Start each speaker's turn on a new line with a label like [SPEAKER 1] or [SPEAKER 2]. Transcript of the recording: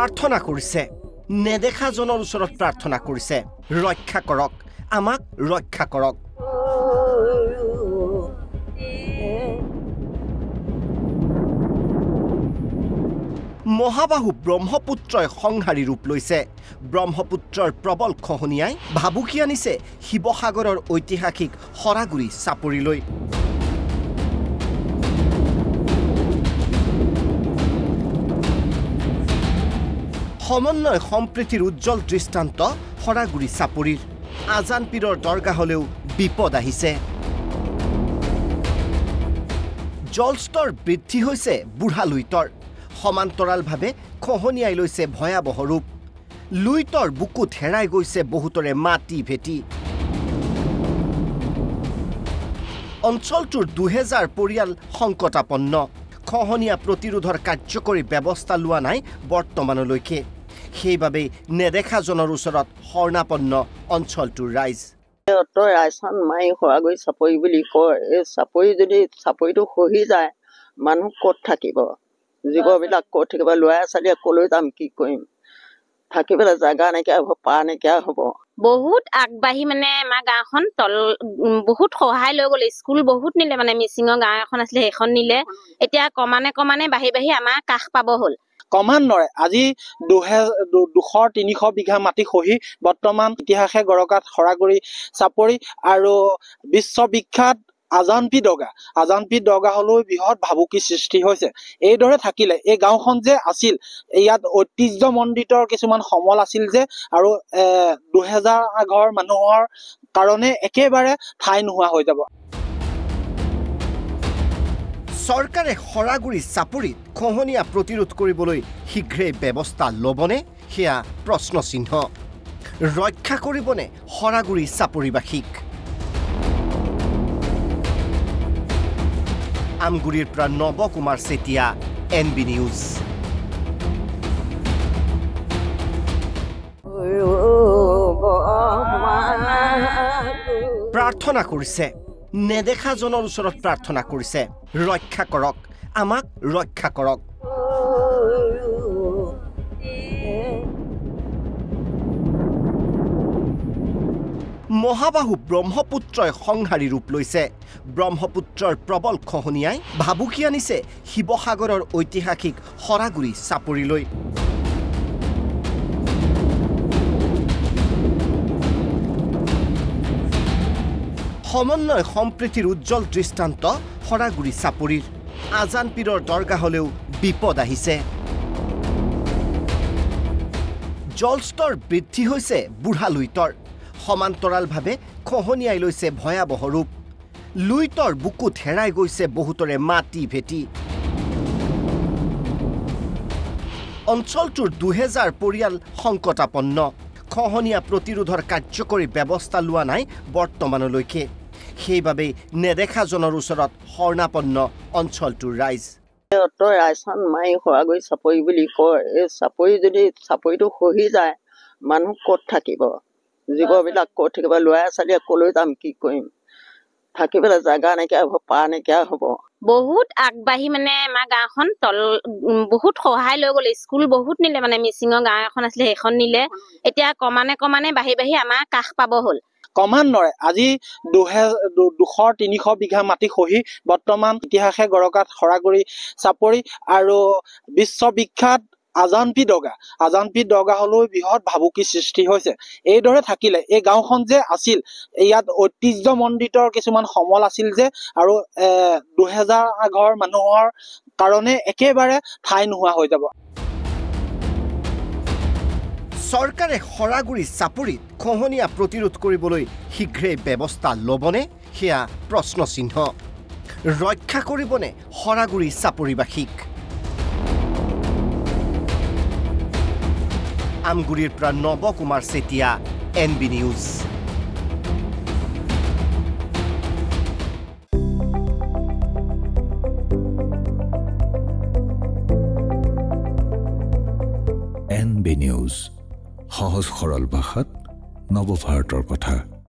[SPEAKER 1] প্ৰাৰ্থনা কৰিছে নেদেখাজনৰ ওচৰত প্ৰাৰ্থনা কৰিছে ৰক্ষা কৰক আমাক ৰক্ষা কৰক মহাবাহু ব্ৰহ্মপুত্ৰই সংহাৰী ৰূপ লৈছে ব্ৰহ্মপুত্ৰৰ প্ৰবল খহনীয়াই ভাবুকি আনিছে শিৱসাগৰৰ ঐতিহাসিক হৰাগুৰি চাপৰিলৈ সমন্বয় সম্প্ৰীতিৰ উজ্জ্বল দৃষ্টান্ত হৰাগুৰি চাপৰিৰ আজান পীৰৰ দৰগাহলেও বিপদ আহিছে জলস্তৰ বৃদ্ধি হৈছে বুঢ়া লুইতৰ সমান্তৰালভাৱে খহনীয়াই লৈছে ভয়াবহ ৰূপ লুইতৰ বুকুত হেৰাই গৈছে বহুতৰে মাটি ভেটি অঞ্চলটোৰ 2000 পৰিয়াল সংকটাপন্ন খহনীয়া প্ৰতিৰোধৰ কাৰ্যকৰী ব্যৱস্থা লোৱা নাই বৰ্তমানলৈকে সেইবাবে নেদেখাজনৰ ওচৰত শৰণাপন্ন অঞ্চলটোৰ ৰাইজ
[SPEAKER 2] তই আইচন মাই হৰাগুৰি চাপৰি বুলি কয় এই চাপৰি যদি চাপৰিটো খহি যায় মানুহ ক'ত থাকিব জীৱবিলাক ক'ত থাকিব ল'ৰা ছোৱালীয়ে ক'লৈ যাম কি কৰিম থাকিবলৈ জাগা নাইকিয়া হ'ব পা নাইকিয়া হ'ব
[SPEAKER 3] বহুত আগবাঢ়ি মানে আমাৰ গাঁওখন বহুত সহায় লৈ গ'লে স্কুল বহুত নিলে মানে মিচিঙৰ গাঁও এখন আছিলে সেইখন নিলে এতিয়া কমানে বাঢ়ি আমাৰ কাষ পাব হ'ল
[SPEAKER 4] ক্ৰমান্বয়ে আজি 200-300 বিঘা মাটি খহি বৰ্তমান ইতিহাসে গৰকাত হৰাগুৰি চাপৰি আৰু বিশ্ববিখ্যাত আজানপি দৰগা হলেও বৃহৎ ভাবুকি সৃষ্টি হৈছে এইদৰে থাকিলে এই গাঁওখন যে আছিল ইয়াত ঐতিহ্যমণ্ডিত কিছুমান সমল আছিল যে আৰু 2000 ঘৰ মানুহৰ কাৰণে একেবাৰে ঠাই নোহোৱা হৈ যাব
[SPEAKER 1] চৰকাৰে হৰাগুৰি চাপৰিত খহনীয়া প্ৰতিৰোধ কৰিবলৈ শীঘ্ৰে ব্যৱস্থা ল'বনে সেয়া প্ৰশ্নচিহ্ন ৰক্ষা কৰিবনে হৰাগুৰি চাপৰিবাসীক আমগুৰিৰ পৰা নৱ কুমাৰ চেতিয়া NB নিউজ প্ৰাৰ্থনা কৰিছে নেদেখাজনৰ ওচৰত প্ৰাৰ্থনা কৰিছে ৰক্ষা কৰক আমাক ৰক্ষা কৰক মহাবাহু ব্ৰহ্মপুত্ৰই সংহাৰী ৰূপ লৈছে ব্ৰহ্মপুত্ৰৰ প্ৰবল খহনীয়াই ভাবুকি আনিছে শিৱসাগৰৰ ঐতিহাসিক হৰাগুৰি চাপৰিলৈ সমন্বয় সম্প্ৰীতিৰ উজ্জ্বল দৃষ্টান্ত হৰাগুৰি চাপৰিৰ আজান পীৰৰ দৰগাহলেও বিপদ আহিছে জলস্তৰ বৃদ্ধি হৈছে বুঢ়া লুইতৰ সমান্তৰালভাৱে খহনীয়াই লৈছে ভয়াবহ ৰূপ লুইতৰ বুকুত হেৰাই গৈছে বহুতৰে মাটি ভেটি অঞ্চলটোৰ 2000 পৰিয়াল সংকটাপন্ন খহনীয়া প্ৰতিৰোধৰ কাৰ্যকৰী ব্যৱস্থা লোৱা নাই বৰ্তমানলৈকে সেইবাবে নেদেখাজনৰ ওচৰত শৰণাপন্ন অঞ্চলটোৰ ৰাইজ
[SPEAKER 2] তই আইচন মাই হৰাগুৰি চাপৰি বুলি কয় এই চাপৰি যদি চাপৰিটো খহি যায় মানুহ ক'ত থাকিব জীৱবিলাক ক'ত থাকিব ল'ৰা ছোৱালীয়ে ক'লৈ যাম কি কৰিম থাকিবলৈ জাগা নাইকিয়া হ'ব পা নাইকিয়া হ'ব
[SPEAKER 3] বহুত আগবাঢ়ি মানে আমাৰ গাঁওখন বহুত সহায় লৈ গ'লে স্কুল বহুত নিলে মানে মিচিঙৰ গাঁও এখন আছিলে সেইখন নিলে এতিয়া কমানে বাঢ়ি আমাৰ কাষ পাব হ'ল
[SPEAKER 4] ক্ৰমান্বয়ে আজি 200-300 বিঘা মাটি খহি বৰ্তমান ইতিহাসে গৰকাত হৰাগুৰি চাপৰি আৰু বিশ্ববিখ্যাত আজানপি দৰগা হলেও বৃহৎ ভাবুকি সৃষ্টি হৈছে এইদৰে থাকিলে এই গাঁওখন যে আছিল ইয়াত ঐতিহ্যমণ্ডিত কিছুমান সমল আছিল যে আৰু 2000 ঘৰ মানুহৰ কাৰণে একেবাৰে ঠাই নোহোৱা হৈ যাব
[SPEAKER 1] চৰকাৰে হৰাগুৰি চাপৰিত খহনীয়া প্ৰতিৰোধ কৰিবলৈ শীঘ্ৰে ব্যৱস্থা ল'বনে সেয়া প্ৰশ্নচিহ্ন ৰক্ষা কৰিবনে হৰাগুৰি চাপৰিবাসীক আমগুৰিৰ পৰা Nava Kumar Chetia NB news
[SPEAKER 5] NB news সহজ সৰল ভাষাত নৱভাৰতৰ কথা